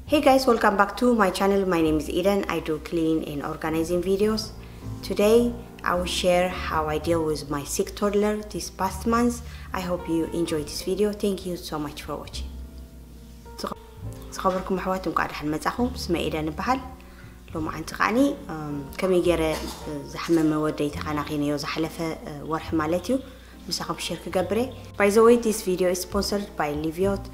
Hey guys, welcome back to my channel. My name is Eden. I do cleaning and organizing videos. Today I will share how I deal with my sick toddler this past month. I hope you enjoyed this video. Thank you so much for watching. خبركم حواتكم قاعد حنمزحهم اسمه إيدان بحال لو ما عن تقعني كمي جرى زحمة ودي تقناقيني وزحلفة ورح مالتيو مساقب شركة قبري. By the way, this video is sponsored by Leviot.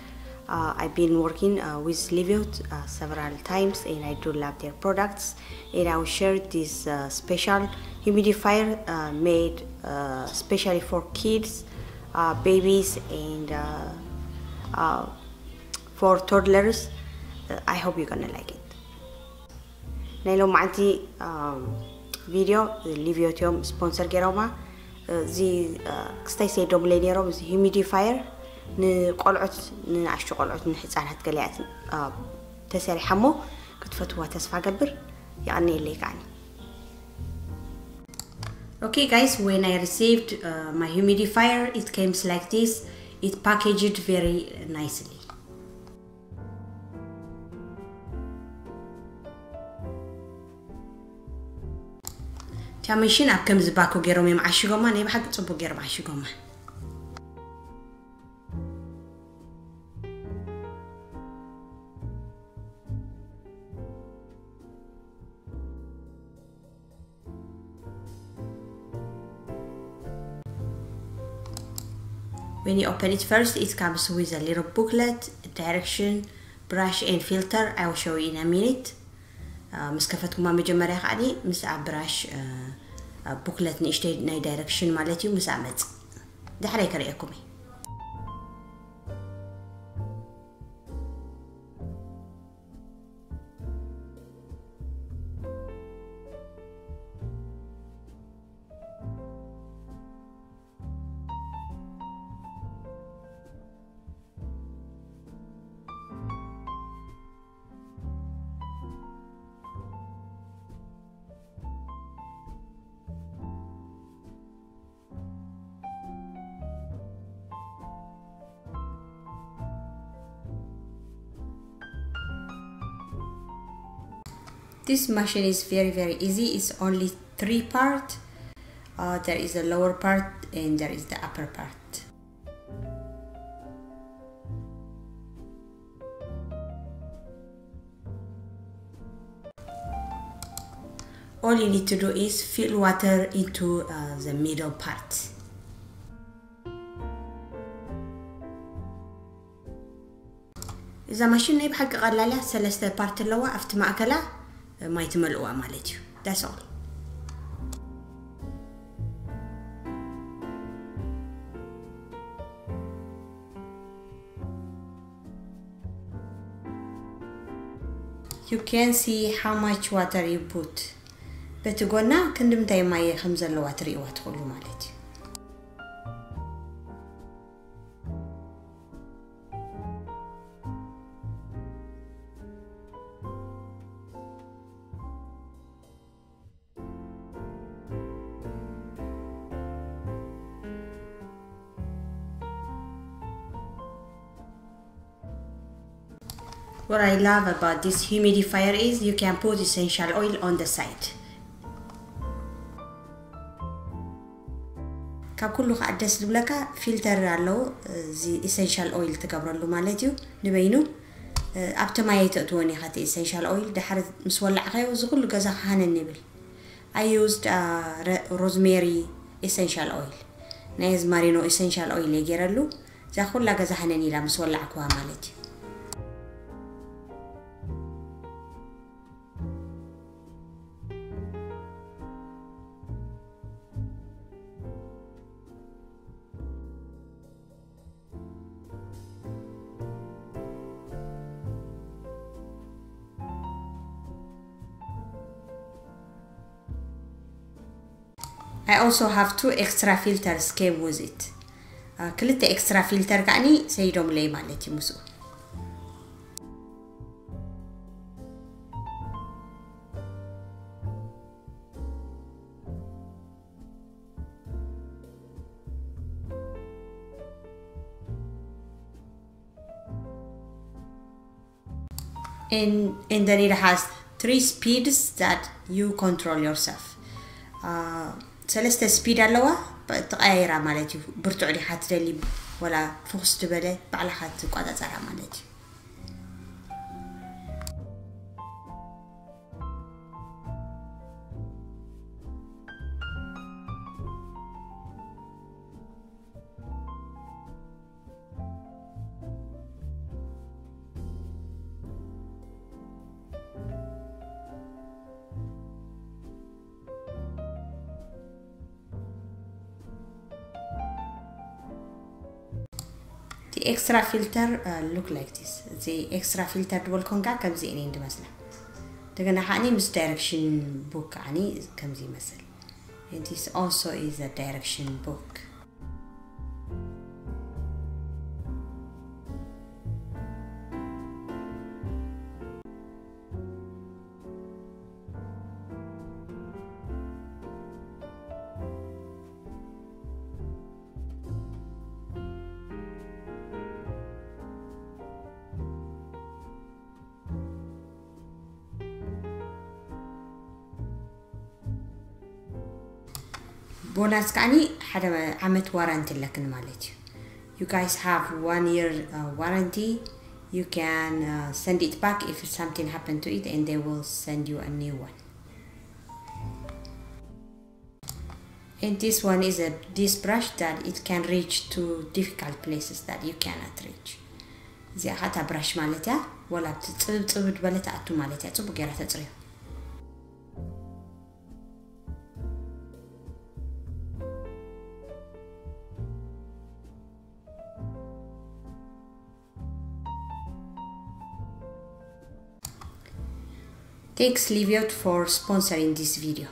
I've been working with Leviot several times and I do love their products, and I will share this special humidifier made especially for kids, babies and for toddlers. I hope you're gonna like it. Now معتي فيديو Leviot يوم sponsor جروما زي كستي سيدوم لينيرو زي humidifier نقلعت نعشق قلعت نحصانات قليات تسريحمو كتفتوا تسفى قبر يعني اللي يعني. Okay guys, when I received my humidifier, it came like this. It packaged very nicely. تامشين أكم زباكو جيرومي معشقوما نيب حق تصبو جيرو معشقوما. When you open it first, it comes with a little booklet, direction, brush and filter. I will show you in a minute. مسكفتكم ما مجمرة قاعدي مسع براش booklet نشتي ناي direction مالتي مسع مت. ده حريك رأيكمي. This machine is very easy. It's only 3 parts. There is a lower part and there is the upper part. All you need to do is fill water into the middle part. إذا ماشين نيب حق قلالة ثلاثة بارت اللوا أفت ما أكله ما يتملؤوا مالتيو. That's all. You can see how much water you put. بتقولنا كندم تاي ماي 5 لواتر يواتقولوا مالتيو. What I love about this humidifier is you can put essential oil on the side. كابكلو قعدس لبلكا فلتر علو زي essential oil تقبرلو مالتيو نبينو أبتما يتأتوني خاتي essential oil دحر مسولع خيو زغلو غزا خان النبل. I used rosemary essential oil. نايز مارينو essential oil يجرلو زاخل لا غزا خانني لا مسولع كوا مالتيو. I also have 2 extra filters came with it. كلت extra filter كأني سيدوم لي مالتي مسو. and then it has 3 speeds that you control yourself. ثلاثة speed ኣለዋ تغيرها مالتي برتع لي حتدلي ولا فوق تبله بعلى حت قاعدة مالتي. The extra filter look like this. The extra filter دول كونجا كم زي إني مثلا. تجنا حاني مس direction book يعني كم زي مثلا. And this also is a direction book. Bonus كأني حدا عمت warranty لكن مالتي. You guys have 1 year warranty. You can send it back if something happened to it, and they will send you a new one. And this one is this brush that it can reach to difficult places that you cannot reach. زي حتى brush مالتها ولا بتتصبد بلتها أتو مالتها تصب غيرها تطريه. Thanks Leviot for sponsoring this video.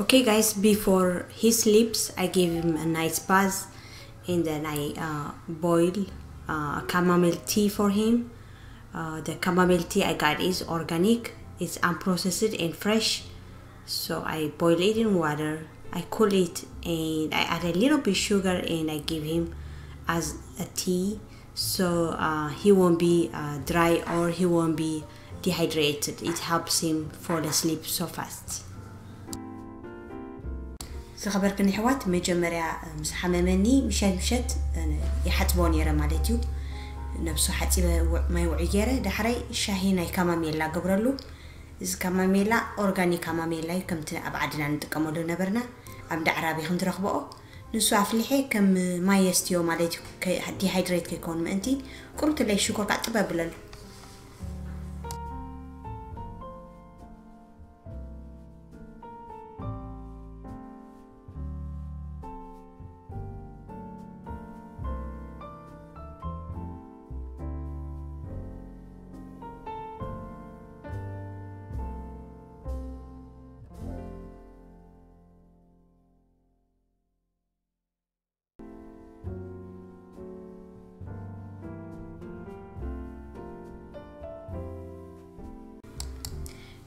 Okay guys, before he sleeps I give him a nice bath, and then I boil chamomile tea for him. The chamomile tea I got is organic, it's unprocessed and fresh. So I boil it in water, I cool it, and I add a little bit sugar, and I give him as a tea, so he won't be dry or he won't be dehydrated. It helps him fall asleep so fast. زخبركني حوات مجمريا زحممني مشت يحطبون يرا مالتيو نفسه حتي ما يوعيره دحري شاهي ناي كاماميلا قبرلو إذ كاماميلا أورغانيك كاماميلا كم تنأبعدنا نتقملو نبرنا أبدا عربي خم ترخبو نسو عفلحي كم ما يستيو مالتيو كي ديهايدريت كيكون مأنتي قربت لي شكر قاعد تبابلل.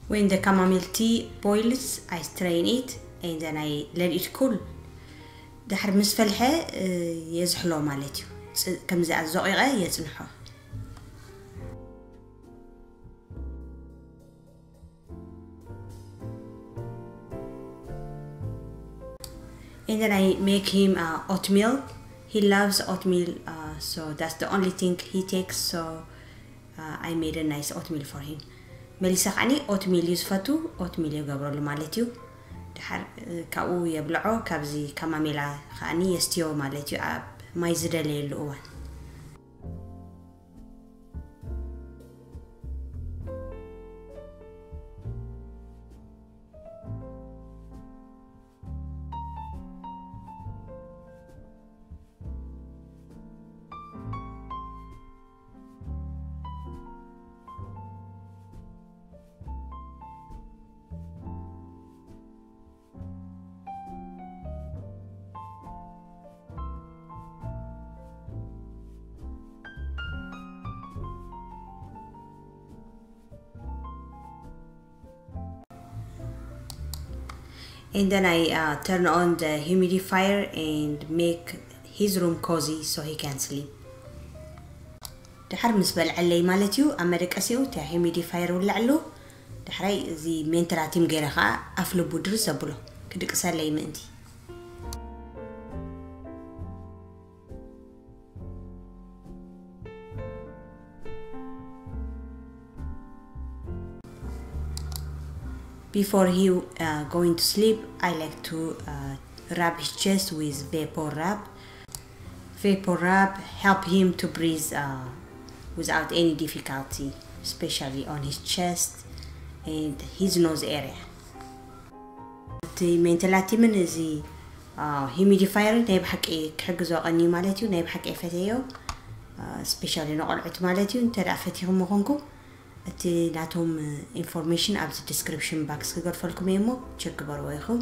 When the chamomile tea boils, I strain it and then I let it cool. دحر مس فلحة يزحلو مالتيو كم زي الزقيقة يزنحو. And then I make him oatmeal. He loves oatmeal, so that's the only thing he takes. So I made a nice oatmeal for him. مليسا خاني oatmeal يزفتو oatmeal يقبرو مالتيو دحر كاو يبلعو كابزي كماميلا خاني يستيو مالتيو اب ما يزدلي الأوان. And then I turn on the humidifier and make his room cozy so he can sleep. دحر مسبل علي مالتيو أما دكاسيو تا humidifier ولعلو دحري زي منتراتيم غيرها أفلو بودر سبلو كدك سالي منتي. Before he going to sleep, I like to rub his chest with vapor rub. Vapor rub help him to breathe without any difficulty, especially on his chest and his nose area. منتلاتي من زي humidifier نايب حكي كحجزو قني مالتيو نايب حكي فتيو especially نقلعت مالتيو انت رأفتيهم مخونكو اتي ناتهم information ابز description box كغرفلكم يمو تشك برويخو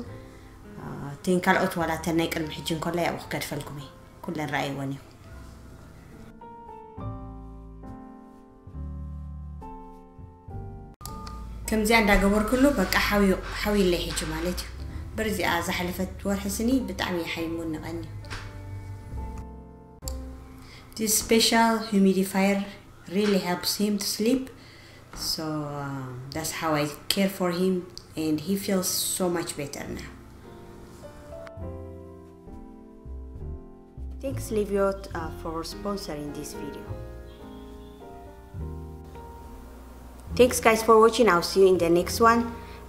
تين كالعوت ولا تنايك المحجين كلها يابوخ كدفلكم كل الرأي وانيو كم زي عندها قبر كله بقى حاوي اللي يحجو مالتيو برزي زحلفت ورحسني بتعمي حيمون نغني. This special humidifier really helps him to sleep, so that's how I care for him and he feels so much better now. Thanks Leviot for sponsoring this video. Thanks guys for watching. I'll see you in the next one.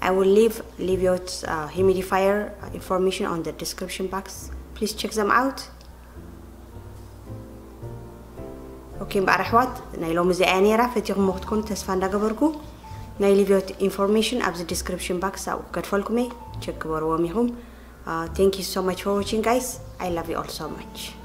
I will leave Leviot's humidifier information on the description box. Please check them out. Okay, بقى أحوات نايلو مزياني رافتيهم وقتكم تسفان دقبركو نايل Leviot information at the description box أو كتفولكمي check برواميهم. Thank you so much for watching guys. I love you all so much.